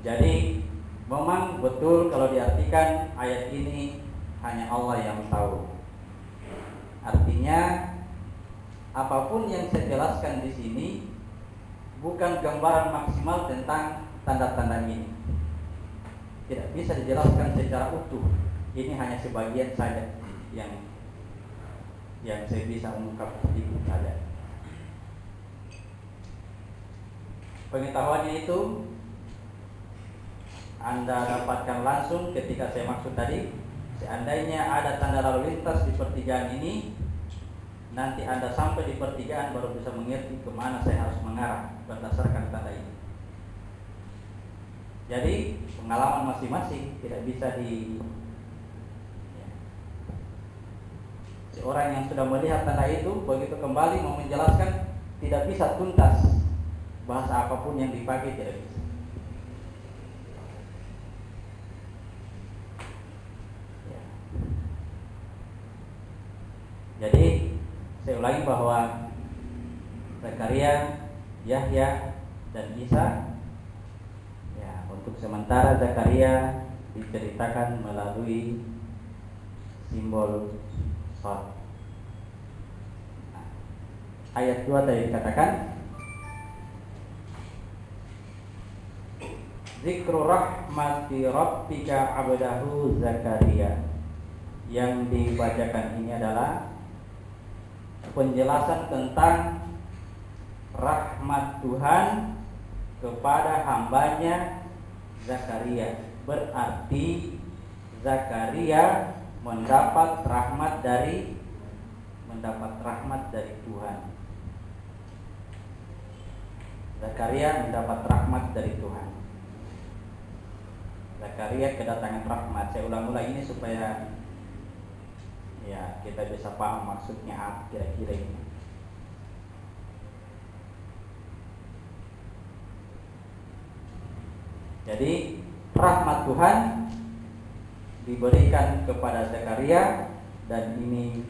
Jadi memang betul kalau diartikan ayat ini hanya Allah yang tahu. Artinya apapun yang saya jelaskan di sini bukan gambaran maksimal tentang tanda-tanda ini. Tidak bisa dijelaskan secara utuh. Ini hanya sebagian saja yang saya bisa ungkap sedikit saja. Pengetahuannya itu Anda dapatkan langsung ketika saya maksud tadi. Seandainya ada tanda lalu lintas di pertigaan ini, nanti Anda sampai di pertigaan baru bisa mengerti kemana saya harus mengarah berdasarkan tanda ini. Jadi pengalaman masing-masing tidak bisa Seorang yang sudah melihat tanda itu begitu kembali mau menjelaskan tidak bisa tuntas. Bahasa apapun yang dipakai tidak bisa. Ya. Jadi saya ulangi bahwa Zakaria, Yahya, dan Isa, ya, untuk sementara Zakaria diceritakan melalui simbol Shad. Ayat 2 tadi dikatakan Zikru rahmati rabbika abdahu Zakaria. Yang dibacakan ini adalah penjelasan tentang rahmat Tuhan kepada hambanya Zakaria. Berarti Zakaria mendapat rahmat dari Tuhan. Zakaria mendapat rahmat dari Tuhan. Zakaria kedatangan rahmat. Saya ulang-ulang ini supaya ya kita bisa paham maksudnya apa kira-kira ini. Jadi rahmat Tuhan diberikan kepada Zakaria dan ini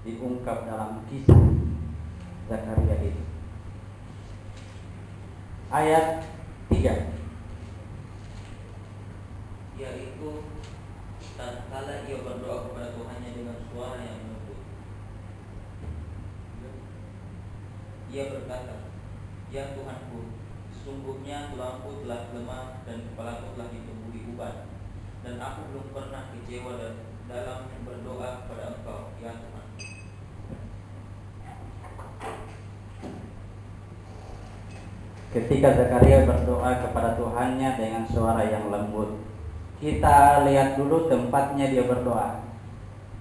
diungkap dalam kisah Zakaria itu. Ayat 3, yaitu tatkala ia berdoa kepada Tuhannya dengan suara yang lembut. Ia berkata, "Ya Tuhanku, sungguhnya tulangku telah lemah dan kepalaku telah ditumbuhi uban, dan aku belum pernah kecewa dalam berdoa kepada Engkau, ya Tuhan." Ketika Zakaria berdoa kepada Tuhannya dengan suara yang lembut. Kita lihat dulu tempatnya dia berdoa.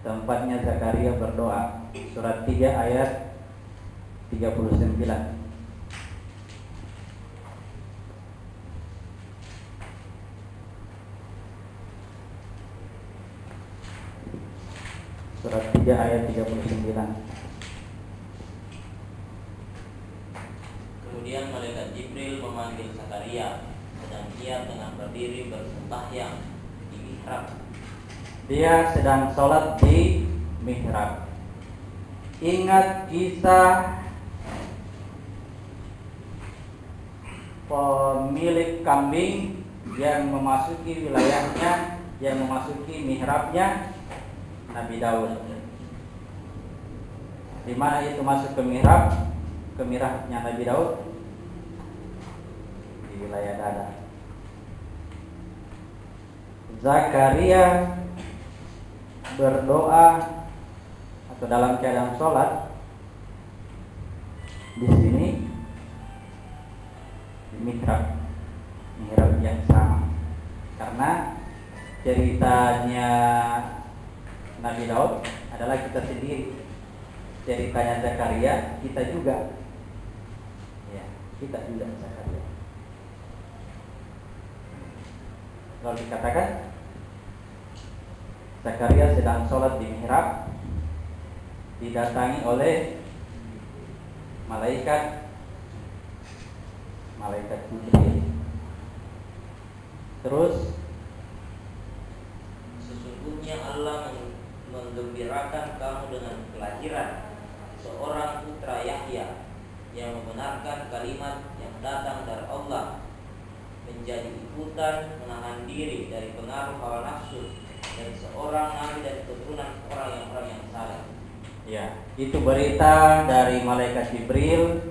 Tempatnya Zakaria berdoa. Surat 3 ayat 39. Surat 3 ayat 39. Kemudian malaikat Jibril memanggil Zakaria sedang ia tengah berdiri bersembahyang di mihrab. Dia sedang sholat di mihrab. Ingat kisah pemilik kambing yang memasuki wilayahnya, yang memasuki mihrabnya Nabi Daud. Di mana itu masuk ke mihrabnya Nabi Daud? Di wilayah dada. Zakaria berdoa atau dalam keadaan sholat di sini di mihrab yang sama, karena ceritanya Nabi Daud adalah kita sendiri, ceritanya Zakaria kita juga, ya kita juga Zakaria. Lalu dikatakan Zakaria sedang sholat di mihrab, didatangi oleh malaikat Jibril. Terus Sesungguhnya Allah menggembirakan kamu dengan kelahiran seorang putra Yahya yang membenarkan kalimat yang datang dari Allah menjadi ikutan menahan diri dari pengaruh hawa nafsu dan seorang nabi dari keturunan orang yang saleh. Ya, itu berita dari malaikat Jibril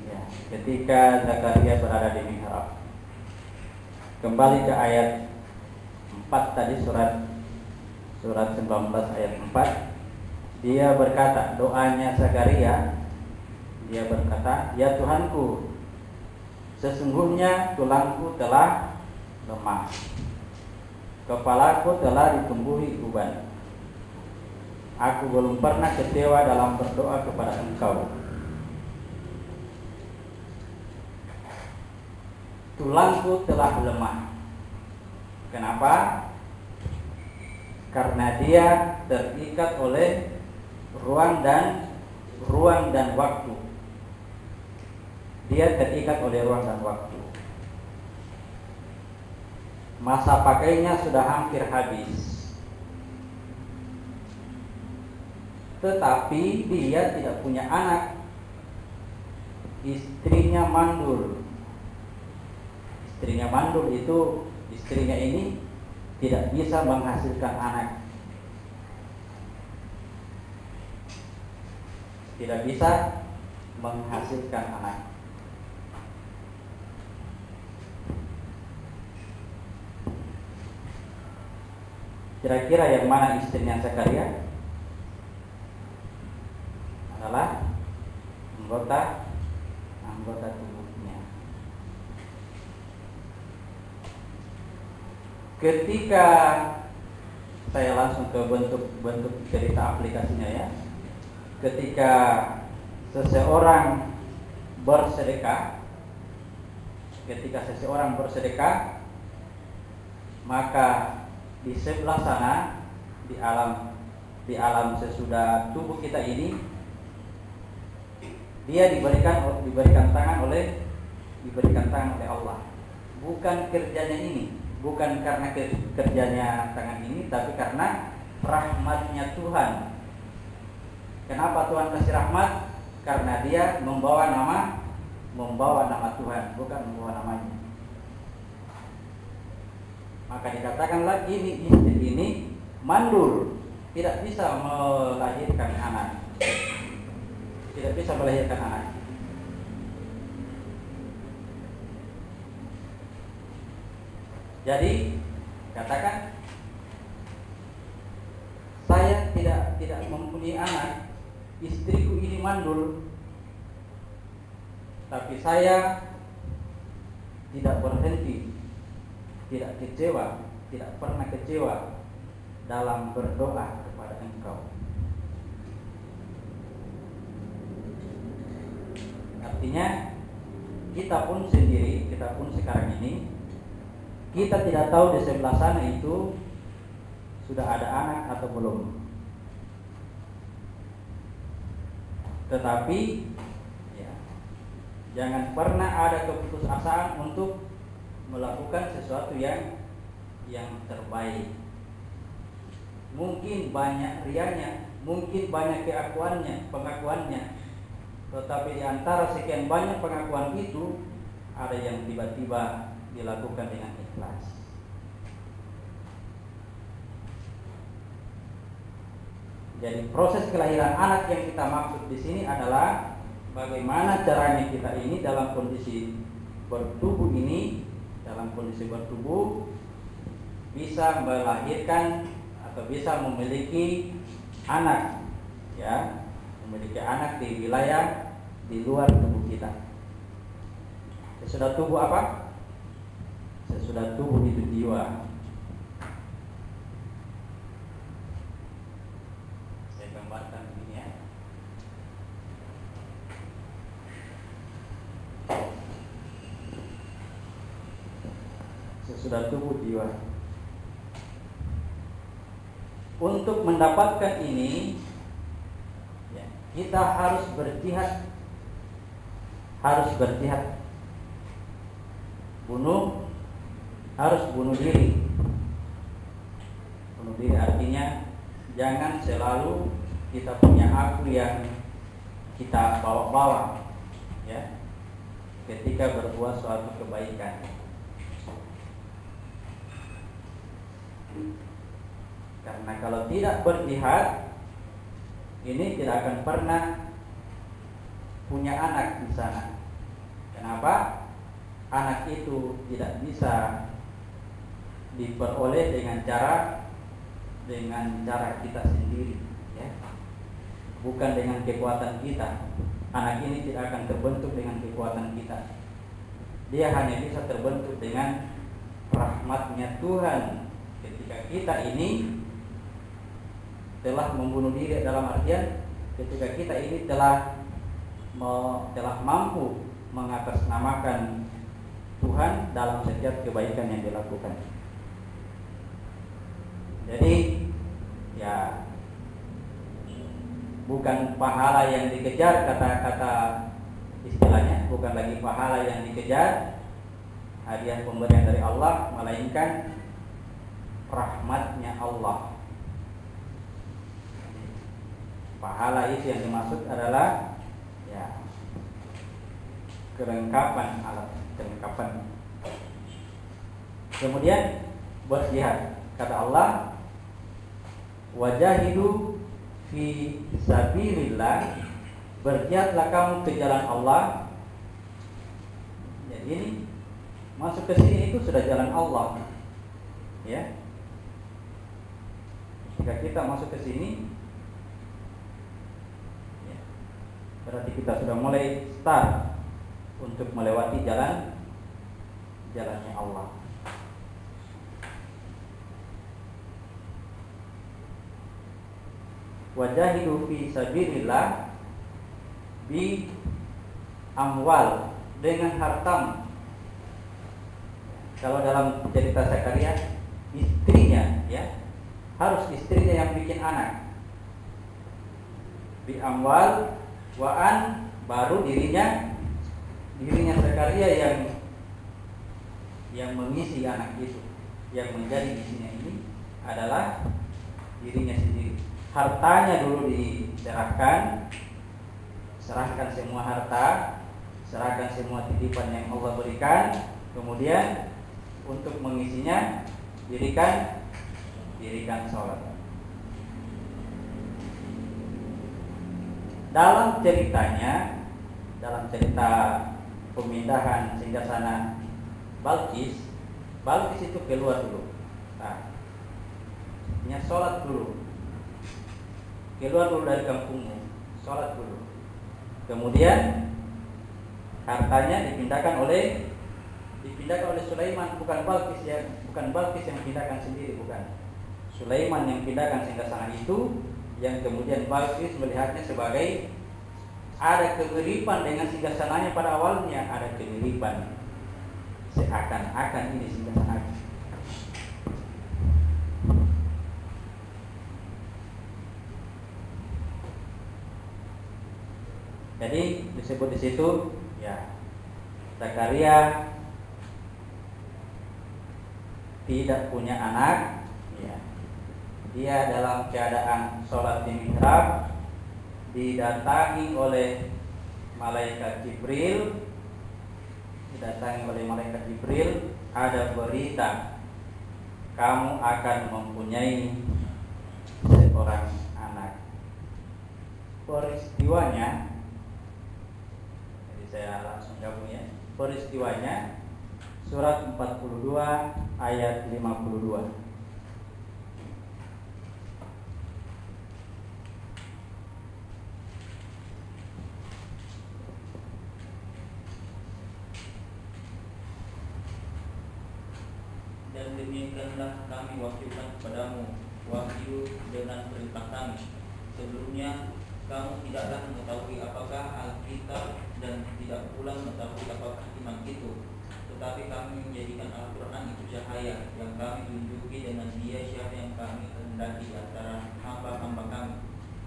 ya, ketika Zakaria berada di mihrab. Kembali ke ayat 4 tadi, surat 19 ayat 4. Dia berkata, doanya Zakaria, dia berkata, ya Tuhanku, sesungguhnya tulangku telah lemah, kepalaku telah ditumbuhi uban. Aku belum pernah kecewa dalam berdoa kepada Engkau. Tulangku telah lemah. Kenapa? Karena dia terikat oleh ruang dan waktu. Dia terikat oleh ruang dan waktu. Masa pakainya sudah hampir habis. Tetapi dia tidak punya anak. Istrinya mandul. Istrinya mandul itu, istrinya ini tidak bisa menghasilkan anak. Tidak bisa menghasilkan anak. Kira-kira yang mana istrinya Zakaria? Adalah anggota tubuhnya. Ketika saya langsung ke bentuk cerita aplikasinya ya. Ketika seseorang bersedekah, maka di sebelah sana, di alam sesudah tubuh kita ini, dia diberikan tangan oleh Allah. Bukan kerjanya ini, bukan karena kerjanya tangan ini, tapi karena rahmatnya Tuhan. Kenapa Tuhan kasih rahmat? Karena dia membawa nama Tuhan, bukan membawa namanya. Maka dikatakan lagi istri ini mandul, tidak bisa melahirkan anak. Jadi katakan, saya tidak mempunyai anak, istriku ini mandul, tapi saya tidak berhenti, tidak pernah kecewa dalam berdoa kepada Engkau. Artinya kita pun sekarang ini, kita tidak tahu di sebelah sana itu sudah ada anak atau belum. Tetapi ya, jangan pernah ada keputusasaan untuk melakukan sesuatu yang terbaik. Mungkin banyak rianya, mungkin banyak pengakuannya, tetapi di antara sekian banyak pengakuan itu ada yang tiba-tiba dilakukan dengan ikhlas. Jadi proses kelahiran anak yang kita maksud di sini adalah bagaimana caranya kita ini dalam kondisi bertubuh bisa melahirkan atau bisa memiliki anak, ya, memiliki anak di wilayah di luar tubuh kita. Sesudah tubuh apa? Sesudah tubuh itu jiwa. Saya gambarkan ini ya. Sesudah tubuh jiwa. Untuk mendapatkan ini, ya, kita harus berjihad. Harus bunuh diri. Bunuh diri artinya jangan selalu kita punya aku yang kita bawa-bawa, ya, ketika berbuat suatu kebaikan. Karena kalau tidak berjihad, ini tidak akan pernah punya anak di sana. Kenapa? Anak itu tidak bisa diperoleh dengan cara kita sendiri, ya. Bukan dengan kekuatan kita. Anak ini tidak akan terbentuk dengan kekuatan kita. Dia hanya bisa terbentuk dengan rahmatnya Tuhan. Ketika kita ini telah membunuh diri, dalam artian ketika kita ini telah mampu mengatasnamakan Tuhan dalam setiap kebaikan yang dilakukan. Jadi ya, bukan pahala yang dikejar, kata istilahnya bukan lagi pahala yang dikejar, hadiah pemberian dari Allah, melainkan rahmatnya Allah. Pahala itu yang dimaksud adalah ya kelengkapan alat, kelengkapan. Kemudian berjihad, kata Allah, wajahidu fi sabilillah, berjihadlah kamu ke jalan Allah. Jadi ini masuk ke sini itu sudah jalan Allah, ya. Jika kita masuk ke sini, ya, berarti kita sudah mulai start untuk melewati jalannya Allah. Wajahidu fi sabilillah bi amwal, dengan hartam. Kalau dalam cerita Zakaria, istrinya, ya, harus istrinya yang bikin anak. Bi amwal wa an, baru dirinya Zakaria yang mengisi anak itu. Yang menjadi isinya ini adalah dirinya sendiri. Hartanya dulu diserahkan, serahkan semua harta, serahkan semua titipan yang Allah berikan. Kemudian untuk mengisinya dirikan sholat. Dalam cerita pemindahan singgasana Balqis itu keluar dulu. Nah, sholat dulu. Keluar dulu dari kampungmu, sholat dulu. Kemudian hartanya dipindahkan oleh Sulaiman, bukan Balqis yang pindahkan sendiri, bukan. Sulaiman yang pindahkan singgasana itu, yang kemudian Balqis melihatnya sebagai ada kemiripan dengan singgasananya pada awalnya, ada kemiripan, seakan-akan ini singgasana. Jadi disebut di situ, ya, Zakaria tidak punya anak, ya. Dia dalam keadaan sholat di mihrab, didatangi oleh malaikat Jibril. Ada berita, kamu akan mempunyai seorang anak. Peristiwanya, jadi saya langsung gabung, ya. Peristiwanya surat 42 ayat 52. Dan demikianlah kami wahyukan kepadamu wahyu dengan perintah kami. Sebelumnya kamu tidaklah mengetahui apakah Alkitab, dan tidak pula mengetahui apakah iman itu. Tetapi kami menjadikan Al-Quran itu cahaya yang kami tunjuki dengan dia siapa yang kami kehendaki antara hamba-hamba kami.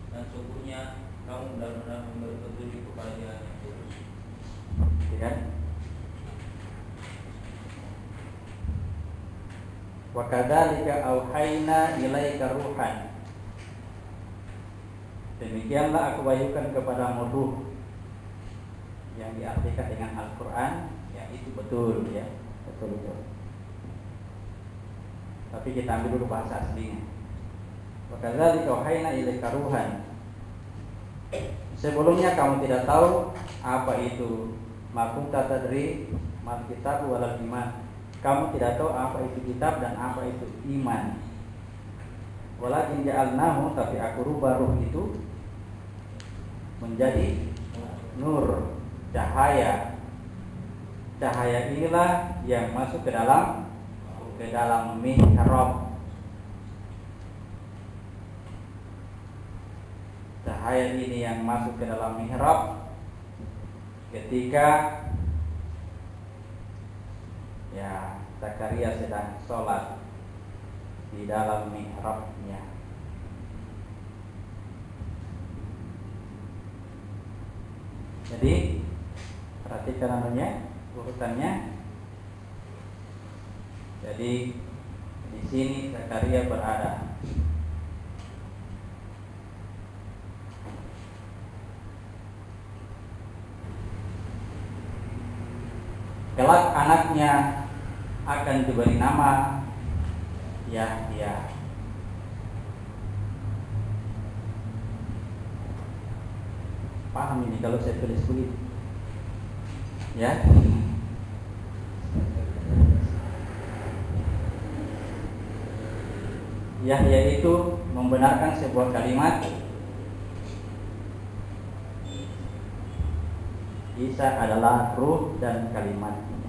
Dan sungguhnya kamu benar-benar memberi petunjuk kepada jalan yang lurus. Ya. Wa kadzalika auhayna ilaika ruhan. Demikianlah aku wahyukan kepadamu ruh, yang diartikan dengan Al-Quran, ya itu betul, ya, betul. tapi kita ambil dulu bahasa aslinya. Wa kadzalika auhayna ilaika ruhan. Sebelumnya kamu tidak tahu apa itu ma kunta tadri mal kitab walal iman. Kamu tidak tahu apa itu kitab dan apa itu iman. Walakin ja'alnahu, tapi aku rubah ruh itu menjadi nur, cahaya. Cahaya inilah yang masuk ke dalam mihrab. Cahaya ini yang masuk ke dalam mihrab ketika Zakaria sedang sholat di dalam mihrabnya. Jadi perhatikan urutannya. Jadi di sini Zakaria berada. Kelak anaknya akan diberi nama Yahya. Paham ini kalau saya tulis begitu? Ya. Yahya itu membenarkan sebuah kalimat, Isa adalah ruh dan kalimatnya.